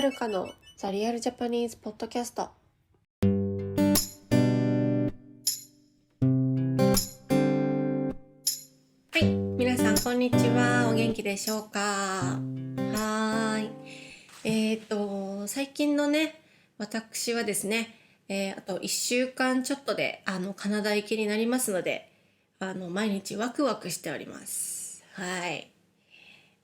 はるかのザリアルジャパニーズポッドキャスト。はい、皆さんこんにちは。お元気でしょうか？はーい。最近のね、私はですね、あと1週間ちょっとでカナダ行きになりますので、毎日ワクワクしております。はい。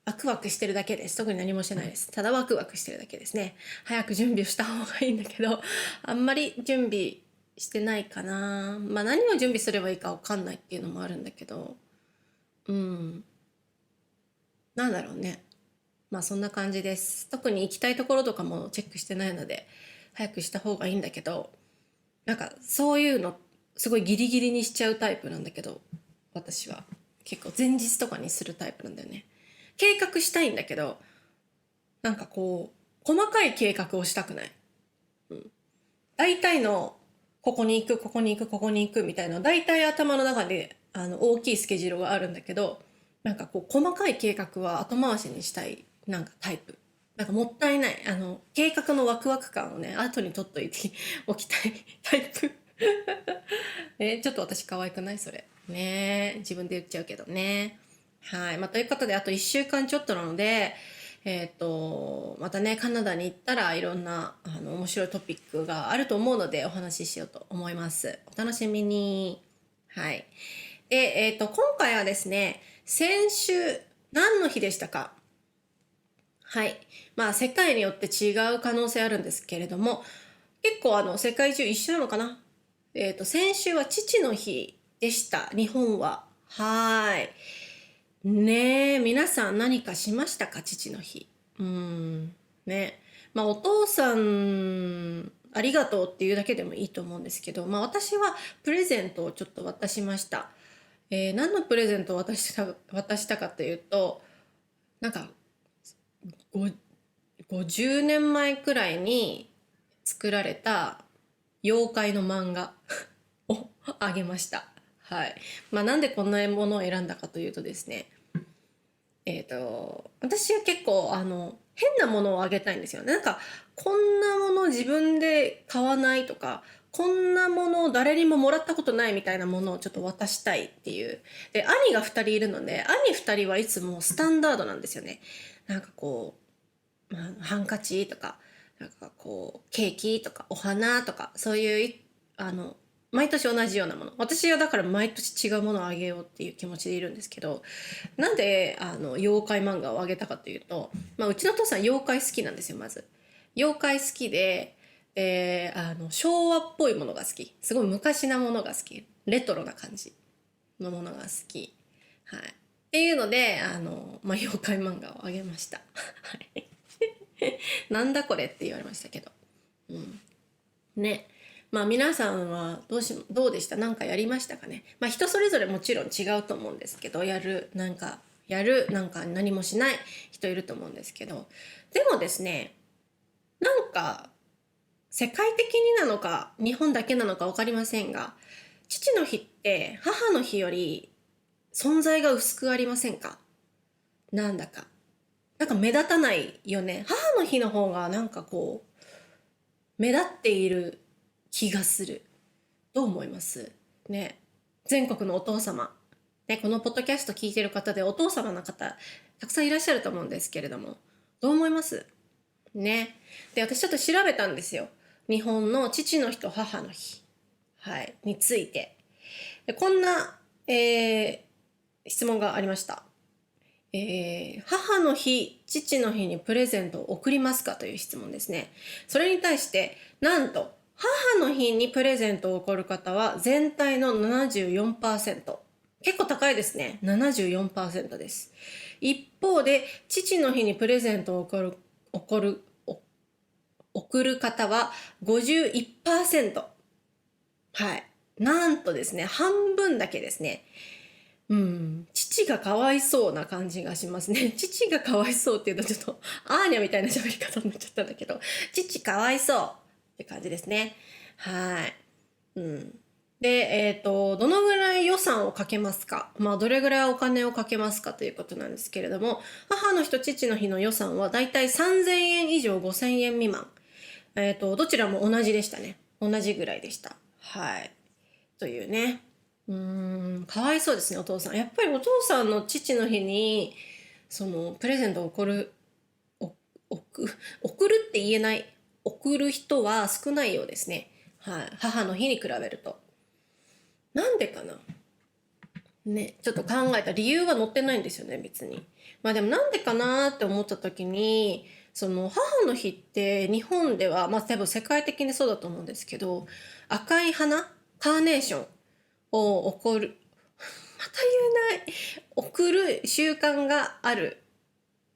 ワクワクしてるだけです。特に何もしてないです。ただワクワクしてるだけですね。早く準備をした方がいいんだけど、あんまり準備してないかな。まあ何を準備すればいいかわかんないっていうのもあるんだけど、なんだろうね。まあそんな感じです。特に行きたいところとかもチェックしてないので、早くした方がいいんだけど、なんかそういうのすごいギリギリにしちゃうタイプなんだけど、私は結構前日とかにするタイプなんだよね。計画したいんだけど、なんかこう細かい計画をしたくない。大体のここに行くここに行くここに行くみたいな大体頭の中で大きいスケジュールがあるんだけど、なんかこう細かい計画は後回しにしたいなんかタイプ。なんかもったいない計画のワクワク感をね後に取っといておきたいタイプ。ちょっと私可愛くないそれね。自分で言っちゃうけどね。はい。まあ、ということであと1週間ちょっとなので、またねカナダに行ったらいろんな面白いトピックがあると思うのでお話ししようと思います。お楽しみに。はい。で、今回はですね、先週何の日でしたか？はい。まあ世界によって違う可能性あるんですけれども、結構世界中一緒なのかな。先週は父の日でした。日本は。はい。ねえ、皆さん何かしましたか？父の日。ね。まあお父さんありがとうっていうだけでもいいと思うんですけど、まあ私はプレゼントをちょっと渡しました。何のプレゼントを渡したかというと、なんかご50年前くらいに作られた妖怪の漫画をあげました。はい。まあなんでこんなものを選んだかというとですね、私は結構変なものをあげたいんですよね。なんかこんなもの自分で買わないとか、こんなもの誰にももらったことないみたいなものをちょっと渡したいっていう。で、兄が2人いるので、兄2人はいつもスタンダードなんですよね。なんかこう、ハンカチとか、なんかこう、ケーキとか、お花とか、そういう、毎年同じようなもの。私はだから毎年違うものをあげようっていう気持ちでいるんですけど、なんで妖怪漫画をあげたかというと、まあ、うちの父さん妖怪好きなんですよ。まず妖怪好きで、昭和っぽいものが好き。すごい昔なものが好き。レトロな感じのものが好き。はい。っていうのでまあ、妖怪漫画をあげました。はい。なんだこれって言われましたけど、ね。まあ皆さんはどうでした？なんかやりましたかね？まあ人それぞれもちろん違うと思うんですけど、なんか何もしない人いると思うんですけど、でもですね、なんか世界的になのか日本だけなのか分かりませんが、父の日って母の日より存在が薄くありませんか？なんだか。なんか目立たないよね。母の日の方がなんかこう、目立っている気がする。どう思いますね？全国のお父様。ね、このポッドキャスト聞いてる方でお父様の方、たくさんいらっしゃると思うんですけれども、どう思いますね？で、私ちょっと調べたんですよ。日本の父の日と母の日。はい。について。でこんな、質問がありました。母の日、父の日にプレゼントを贈りますかという質問ですね。それに対して、なんと、母の日にプレゼントを贈る方は全体の 74%。結構高いですね。74%です。一方で、父の日にプレゼントを贈る方は 51%。はい。なんとですね、半分だけですね。父がかわいそうな感じがしますね。父がかわいそうっていうとちょっと、アーニャみたいな喋り方になっちゃったんだけど、父かわいそうって感じですね。はい。で、どのぐらい予算をかけますか、どれぐらいお金をかけますかということなんですけれども、母の日と父の日の予算はだいたい3000円以上5000円未満。どちらも同じでしたね。同じぐらいでした。はい。というね。かわいそうですね、お父さん。やっぱりお父さんの父の日に、プレゼントをお送送るって言えない。送る人は少ないようですね。はい。母の日に比べると。なんでかなね、ちょっと考えた理由は載ってないんですよね、別に。でもなんでかなって思った時に、母の日って日本では、多分世界的にそうだと思うんですけど、赤い花、カーネーションを送る、また言えない、送る習慣がある。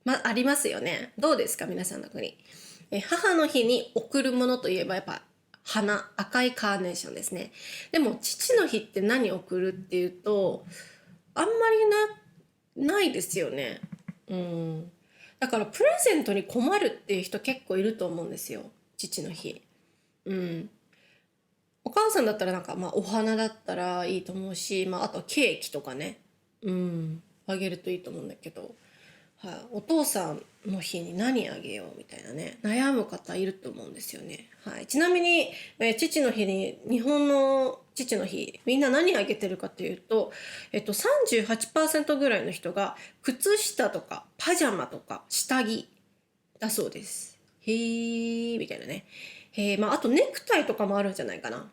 ありますよね。どうですか皆さんの国。母の日に贈るものといえばやっぱ花、赤いカーネーションですね。でも父の日って何贈るっていうと、あんまりないですよね。うん。だからプレゼントに困るっていう人結構いると思うんですよ。父の日。うん。お母さんだったらお花だったらいいと思うし、あとはケーキとかね。うん。あげるといいと思うんだけど。はい、お父さんの日に何あげようみたいなね、悩む方いると思うんですよね。はい、ちなみに、父の日に、日本の父の日、みんな何あげてるかというと、38%ぐらいの人が、靴下とか、パジャマとか、下着だそうです。へー、みたいなね。あとネクタイとかもあるんじゃないかな。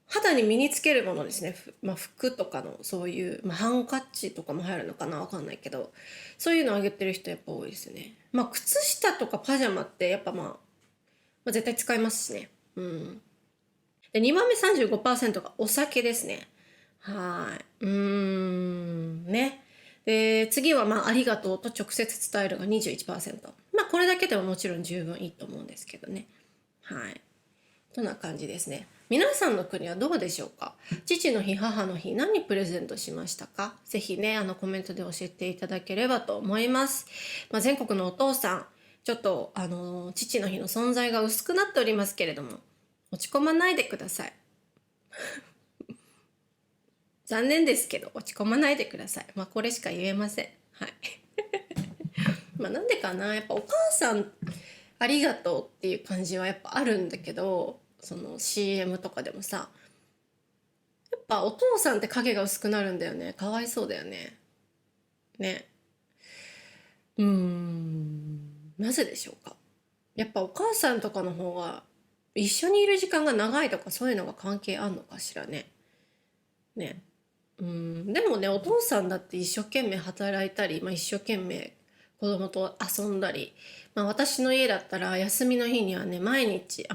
肌に身につけるものですね。服とかのそういう、ハンカチとかも入るのかなわかんないけど、そういうのあげてる人やっぱ多いですよね。靴下とかパジャマってやっぱ絶対使いますしね。うん。で、2番目35%がお酒ですね。はい。ね。で、次はありがとうと直接伝えるが21%。これだけでももちろん十分いいと思うんですけどね。はい。とな感じですね。皆さんの国はどうでしょうか。父の日、母の日、何プレゼントしましたか。ぜひね、コメントで教えていただければと思います。全国のお父さん、ちょっと、父の日の存在が薄くなっておりますけれども、落ち込まないでください。残念ですけど、落ち込まないでください。これしか言えません。はい。なんでかな、やっぱお母さん、ありがとうっていう感じはやっぱあるんだけど、CM とかでもさ、やっぱお父さんって影が薄くなるんだよね。かわいそうだよね。ね。なぜでしょうか。やっぱお母さんとかの方が一緒にいる時間が長いとかそういうのが関係あんのかしらね。ね。でもね、お父さんだって一生懸命働いたり、一生懸命子供と遊んだり、私の家だったら休みの日にはね、毎日、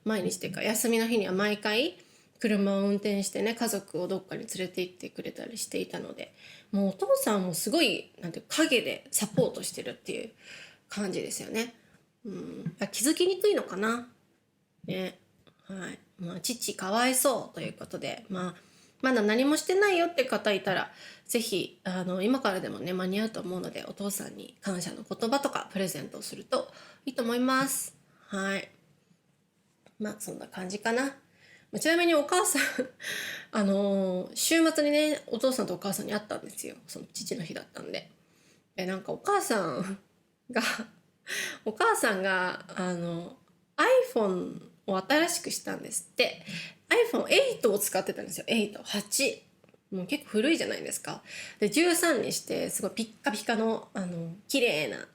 毎日っていうか休みの日には毎回車を運転してね、家族をどっかに連れて行ってくれたりしていたので、もうお父さんもすごい、なんていうか陰でサポートしてるっていう感じですよね。気づきにくいのかな。ね。はい。父かわいそうということで、まだ何もしてないよって方いたら、ぜひ、今からでもね、間に合うと思うので、お父さんに感謝の言葉とかプレゼントをするといいと思います。はい。そんな感じかな。ちなみにお母さん週末にね、お父さんとお母さんに会ったんですよ。その父の日だったんで。お母さんがお母さんが、iPhone を新しくしたんですって。iPhone8 を使ってたんですよ。8、8。もう結構古いじゃないですか。で、13にして、すごいピッカピカの、綺麗な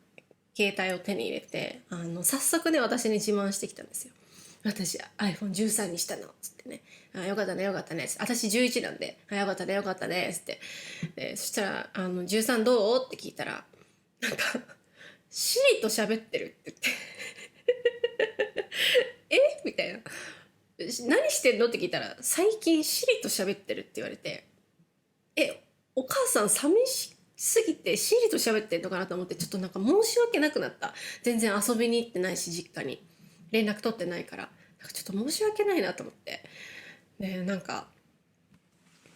携帯を手に入れて、早速ね、私に自慢してきたんですよ。私 iPhone13 にしたのつってね。よかったねよかったね。私11なんで、よかったねよかったねつって。そしたら13どうって聞いたら、なんかシリと喋ってるって言ってえみたいな。何してんのって聞いたら、最近シリと喋ってるって言われて、お母さん寂しすぎてシリと喋ってんのかなと思って、ちょっと申し訳なくなった。全然遊びに行ってないし、実家に連絡取ってないから、ちょっと申し訳ないなと思って。で、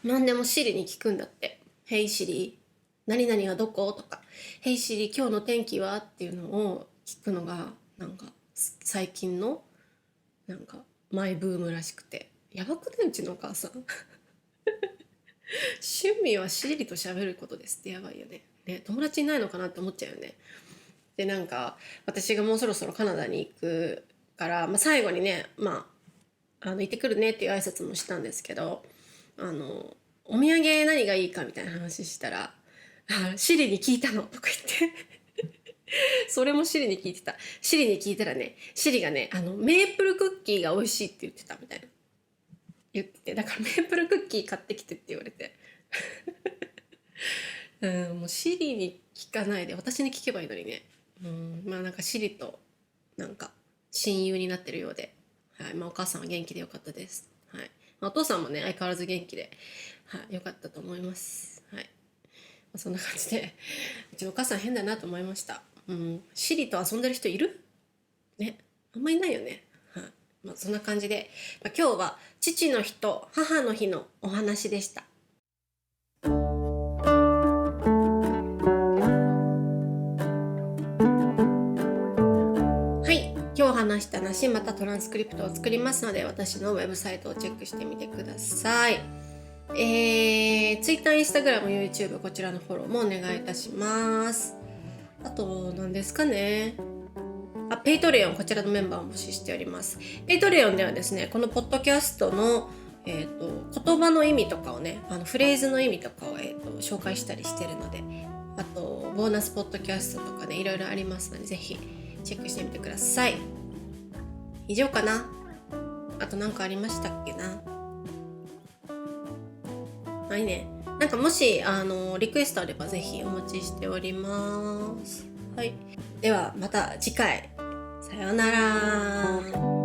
何でもシリに聞くんだって。ヘイシリ、何々はどことか、ヘイシリ、今日の天気はっていうのを聞くのが、最近の、マイブームらしくて。やばくないうちのお母さん趣味はシリと喋ることですってやばいよね。ね、友達いないのかなって思っちゃうよね。で、なんか、私がもうそろそろカナダに行くから、最後にね、行ってくるねっていう挨拶もしたんですけど、お土産何がいいかみたいな話したら、シリに聞いたのとか言ってそれもシリに聞いてた。シリに聞いたらね、シリがね、メープルクッキーが美味しいって言ってたみたいな。言ってて、だからメープルクッキー買ってきてって言われて。もうシリに聞かないで私に聞けばいいのにね。なんかシリとなんか親友になってるようで、はい、お母さんは元気でよかったです。はい。お父さんもね、相変わらず元気で、はい、よかったと思います。はい。そんな感じで、うちのお母さん変だなと思いました。シリと遊んでる人いる？ね、あんまいないよね。はい。そんな感じで、今日は父の日と母の日のお話でした。今日話した話、またトランスクリプトを作りますので、私のウェブサイトをチェックしてみてください。Twitter、Instagram、YouTube、こちらのフォローもお願いいたします。あと、何ですかね。ペイトレオン、こちらのメンバーを募集しております。ペイトレオンではですね、このポッドキャストの、言葉の意味とかをね、フレーズの意味とかを、紹介したりしてるので、あと、ボーナスポッドキャストとかね、いろいろありますので、ぜひチェックしてみてください。以上かな。あと何かありましたっけな。はいね。なんかもしリクエストあればぜひお待ちしております。はい。ではまた次回。さようなら。